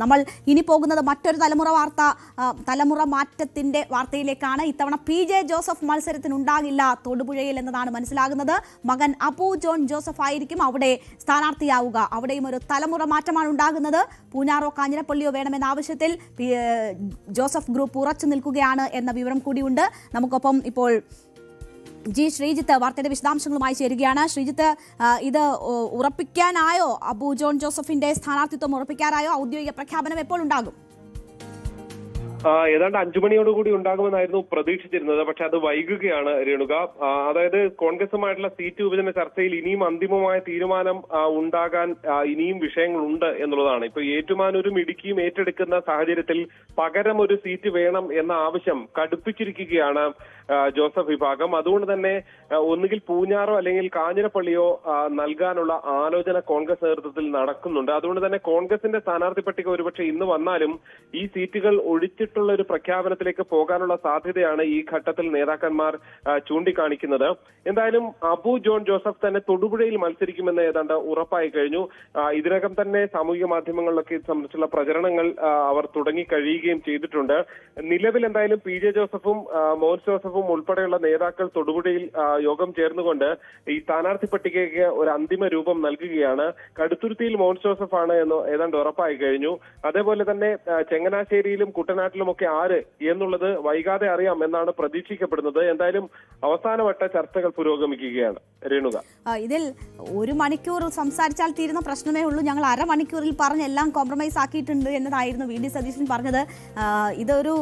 നമ്മൾ ഇനി പോകുന്നത് മറ്റൊരു തലമുറ മാറ്റത്തിന്റെ വാർത്തയിലേക്കാണ്. ഇത്തവണ PJ ജോസഫ് മത്സരത്തിനുണ്ടാകില്ല തൊടുപുഴയിൽ എന്നതാണ് മനസ്സിലാകുന്നത്. മകൻ അബു ജോൺ ജോസഫ് ആയിരിക്കും അവിടെ സ്ഥാനാർത്ഥിയാവുക. അവിടെയും ഒരു തലമുറ മാറ്റമാണ് ഉണ്ടാകുന്നത്. പൂഞ്ഞാറോ കാഞ്ഞിരപ്പള്ളിയോ വേണമെന്ന ആവശ്യത്തിൽ ജോസഫ് ഗ്രൂപ്പ് ഉറച്ചു നിൽക്കുകയാണ് എന്ന വിവരം കൂടിയുണ്ട്. നമുക്കൊപ്പം ഇപ്പോൾ ശ്രീജിത്ത് വാർത്തയുടെ വിശദാംശങ്ങളുമായി ചേരുകയാണ്. ശ്രീജിത്ത്, ഇത് ഉറപ്പിക്കാനായോ? അബു ജോൺ ജോസഫിന്റെ സ്ഥാനാർത്ഥിത്വം ഉറപ്പിക്കാനായോ? ഔദ്യോഗിക പ്രഖ്യാപനം എപ്പോൾ ഉണ്ടാകും? ഏതാണ്ട് 5 മണിയോടുകൂടി ഉണ്ടാകുമെന്നായിരുന്നു പ്രതീക്ഷിച്ചിരുന്നത്. പക്ഷെ അത് വൈകുകയാണ് രേണുക. അതായത് കോൺഗ്രസുമായിട്ടുള്ള സീറ്റ് വിഭജന ചർച്ചയിൽ ഇനിയും അന്തിമമായ തീരുമാനം ഉണ്ടാകാൻ ഇനിയും വിഷയങ്ങളുണ്ട് എന്നുള്ളതാണ്. ഇപ്പൊ ഏറ്റുമാനൂരും ഇടുക്കിയും ഏറ്റെടുക്കുന്ന സാഹചര്യത്തിൽ പകരം ഒരു സീറ്റ് വേണം എന്ന ആവശ്യം കടുപ്പിച്ചിരിക്കുകയാണ് ജോസഫ് വിഭാഗം. അതുകൊണ്ട് തന്നെ ഒന്നുകിൽ പൂഞ്ഞാറോ അല്ലെങ്കിൽ കാഞ്ഞിരപ്പള്ളിയോ നൽകാനുള്ള ആലോചന കോൺഗ്രസ് നേതൃത്വത്തിൽ നടക്കുന്നുണ്ട്. അതുകൊണ്ട് തന്നെ കോൺഗ്രസിന്റെ സ്ഥാനാർത്ഥി പട്ടിക ഒരുപക്ഷെ ഇന്ന് വന്നാലും ഈ സീറ്റുകൾ ഒഴിച്ചിട്ടുള്ള ഒരു പ്രഖ്യാപനത്തിലേക്ക് പോകാനുള്ള സാധ്യതയാണ് ഈ ഘട്ടത്തിൽ നേതാക്കന്മാർ ചൂണ്ടിക്കാണിക്കുന്നത്. എന്തായാലും അബു ജോൺ ജോസഫ് തന്നെ തൊടുപുഴയിൽ മത്സരിക്കുമെന്ന് ഏതാണ്ട് ഉറപ്പായി കഴിഞ്ഞു. ഇതിനകം തന്നെ സാമൂഹിക മാധ്യമങ്ങളിലൊക്കെ ഇത് സംബന്ധിച്ചുള്ള പ്രചരണങ്ങൾ അവർ തുടങ്ങി കഴിയുകയും ചെയ്തിട്ടുണ്ട്. നിലവിൽ എന്തായാലും PJ ജോസഫും മോൻസ് ജോസഫും ഉൾപ്പെടെയുള്ള നേതാക്കൾ തൊടുപുഴയിൽ യോഗം ചേർന്നുകൊണ്ട് ഈ സ്ഥാനാർത്ഥി പട്ടികയ്ക്ക് ഒരു അന്തിമ രൂപം നൽകുകയാണ്. കടുത്തുരുത്തിയിൽ മോൻസ് ജോസഫ് ആണ് എന്ന് ഏതാണ്ട് ഉറപ്പായി കഴിഞ്ഞു. അതേപോലെ തന്നെ ചങ്ങനാശ്ശേരിയിലും കുട്ടനാട്ടിലും ഒക്കെ ആര് എന്നുള്ളത് വൈകാതെ അറിയാം എന്നാണ് പ്രതീക്ഷിക്കപ്പെടുന്നത്. എന്തായാലും അവസാനവട്ട ചർച്ചകൾ പുരോഗമിക്കുകയാണ് രേണുക. ഇതിൽ 1 മണിക്കൂർ സംസാരിച്ചാൽ തീരുന്ന പ്രശ്നമേ ഉള്ളൂ, ഞങ്ങൾ അരമണിക്കൂറിൽ പറഞ്ഞ് എല്ലാം കോംപ്രമൈസ് ആക്കിയിട്ടുണ്ട് എന്നതായിരുന്നു VD സതീശൻ പറഞ്ഞത്. ഇതൊരു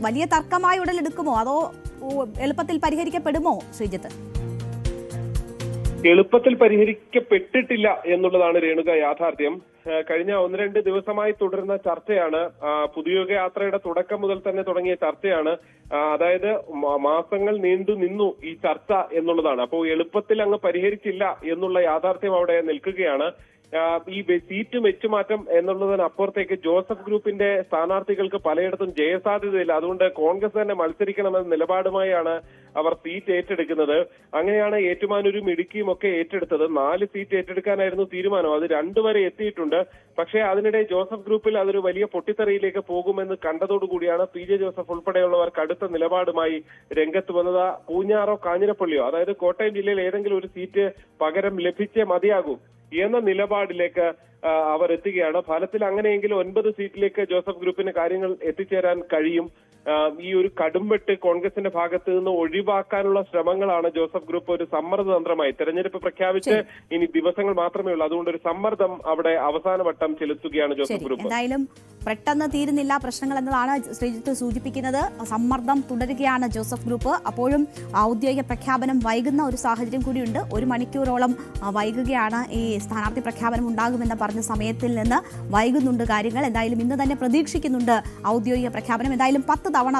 വലിയ തർക്കമായി ഉടലെടുക്കുമോ അതോ എളുപ്പത്തിൽ പരിഹരിക്കപ്പെടുമോ ശ്രീജിത്ത്? എളുപ്പത്തിൽ പരിഹരിക്കപ്പെട്ടിട്ടില്ല എന്നുള്ളതാണ് രേണുക യാഥാർത്ഥ്യം. കഴിഞ്ഞ 1-2 ദിവസമായി തുടരുന്ന ചർച്ചയാണ്. പുതുയുഗ യാത്രയുടെ തുടക്കം മുതൽ തന്നെ തുടങ്ങിയ ചർച്ചയാണ്. അതായത് മാസങ്ങൾ നീണ്ടു നിന്നു ഈ ചർച്ച എന്നുള്ളതാണ്. അപ്പോൾ എളുപ്പത്തിൽ അങ്ങ് പരിഹരിച്ചില്ല എന്നുള്ള യാഥാർത്ഥ്യം അവിടെ നിൽക്കുകയാണ്. ഈ സീറ്റ് വെച്ചുമാറ്റം എന്നുള്ളതിനപ്പുറത്തേക്ക് ജോസഫ് ഗ്രൂപ്പിന്റെ സ്ഥാനാർത്ഥികൾക്ക് പലയിടത്തും ജയസാധ്യതയില്ല. അതുകൊണ്ട് കോൺഗ്രസ് തന്നെ മത്സരിക്കണമെന്ന നിലപാടുമായാണ് അവർ സീറ്റ് ഏറ്റെടുക്കുന്നത്. അങ്ങനെയാണ് ഏറ്റുമാനൂരും ഇടുക്കിയും ഒക്കെ ഏറ്റെടുത്തത്. 4 സീറ്റ് ഏറ്റെടുക്കാനായിരുന്നു തീരുമാനം. അത് 2 വരെ എത്തിയിട്ടുണ്ട്. പക്ഷേ അതിനിടെ ജോസഫ് ഗ്രൂപ്പിൽ അതൊരു വലിയ പൊട്ടിത്തെറിയിലേക്ക് പോകുമെന്ന് കണ്ടതോടുകൂടിയാണ് PJ ജോസഫ് ഉൾപ്പെടെയുള്ളവർ കടുത്ത നിലപാടുമായി രംഗത്ത് വന്നത്. പൂഞ്ഞാറോ കാഞ്ഞിരപ്പള്ളിയോ, അതായത് കോട്ടയം ജില്ലയിൽ ഏതെങ്കിലും ഒരു സീറ്റ് പകരം ലഭിച്ചേ മതിയാകൂ എന്ന നിലപാടിലേക്ക് അവർ എത്തുകയാണ്. ഫലത്തിൽ അങ്ങനെയെങ്കിൽ 9 സീറ്റിലേക്ക് ജോസഫ് ഗ്രൂപ്പിന് കാര്യങ്ങൾ എത്തിച്ചേരാൻ കഴിയും. ഈ ഒരു കടുംവെട്ട് കോൺഗ്രസിന്റെ ഭാഗത്ത് നിന്ന് ഒഴിവാക്കാനുള്ള ശ്രമങ്ങളാണ് ജോസഫ് ഗ്രൂപ്പ് ഒരു സമ്മർദ്ദ തന്ത്രമായി. തെരഞ്ഞെടുപ്പ് പ്രഖ്യാപിച്ച് ഇനി ദിവസങ്ങൾ മാത്രമേ ഉള്ളൂ. അതുകൊണ്ട് ഒരു സമ്മർദ്ദം അവിടെ അവസാനവട്ടം ചെലുത്തുകയാണ് ജോസഫ് ഗ്രൂപ്പ്. എന്തായാലും പെട്ടെന്ന് തീരുന്നില്ല പ്രശ്നങ്ങൾ എന്നതാണ് ശ്രീജിത്ത് സൂചിപ്പിക്കുന്നത്. സമ്മർദ്ദം തുടരുകയാണ് ജോസഫ് ഗ്രൂപ്പ്. അപ്പോഴും ഔദ്യോഗിക പ്രഖ്യാപനം വൈകുന്ന ഒരു സാഹചര്യം കൂടിയുണ്ട്. 1 മണിക്കൂറോളം വൈകുകയാണ്. ഈ സ്ഥാനാർത്ഥി പ്രഖ്യാപനം ഉണ്ടാകുമെന്ന് പറഞ്ഞ സമയത്തിൽ നിന്ന് വൈകുന്നുണ്ട് കാര്യങ്ങൾ. എന്തായാലും ഇന്ന് തന്നെ പ്രതീക്ഷിക്കുന്നുണ്ട് ഔദ്യോഗിക പ്രഖ്യാപനം. എന്തായാലും 10 തവണ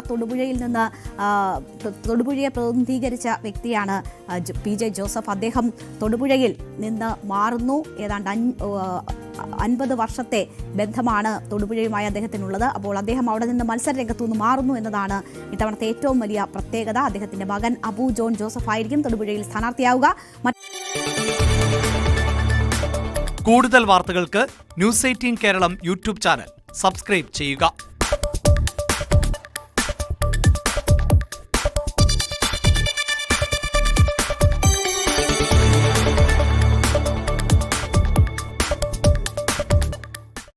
തൊടുപുഴയെ പ്രതിനിധീകരിച്ച വ്യക്തിയാണ് PJ ജോസഫ്. അദ്ദേഹം തൊടുപുഴയിൽ നിന്ന് മാറുന്നു. ഏതാണ്ട് 50 വർഷത്തെ ബന്ധമാണ് തൊടുപുഴയുമായി അദ്ദേഹത്തിനുള്ളത്. അപ്പോൾ അദ്ദേഹം അവിടെ നിന്ന് മത്സര രംഗത്തുനിന്ന് മാറുന്നു എന്നതാണ് ഇത്തവണത്തെ ഏറ്റവും വലിയ പ്രത്യേകത. അദ്ദേഹത്തിന്റെ മകൻ അബു ജോൺ ജോസഫ് ആയിരിക്കും തൊടുപുഴയിൽ സ്ഥാനാർത്ഥിയാവുക. കൂടുതൽ വാർത്തകൾക്ക് News 18 Keralam YouTube channel subscribe ചെയ്യുക.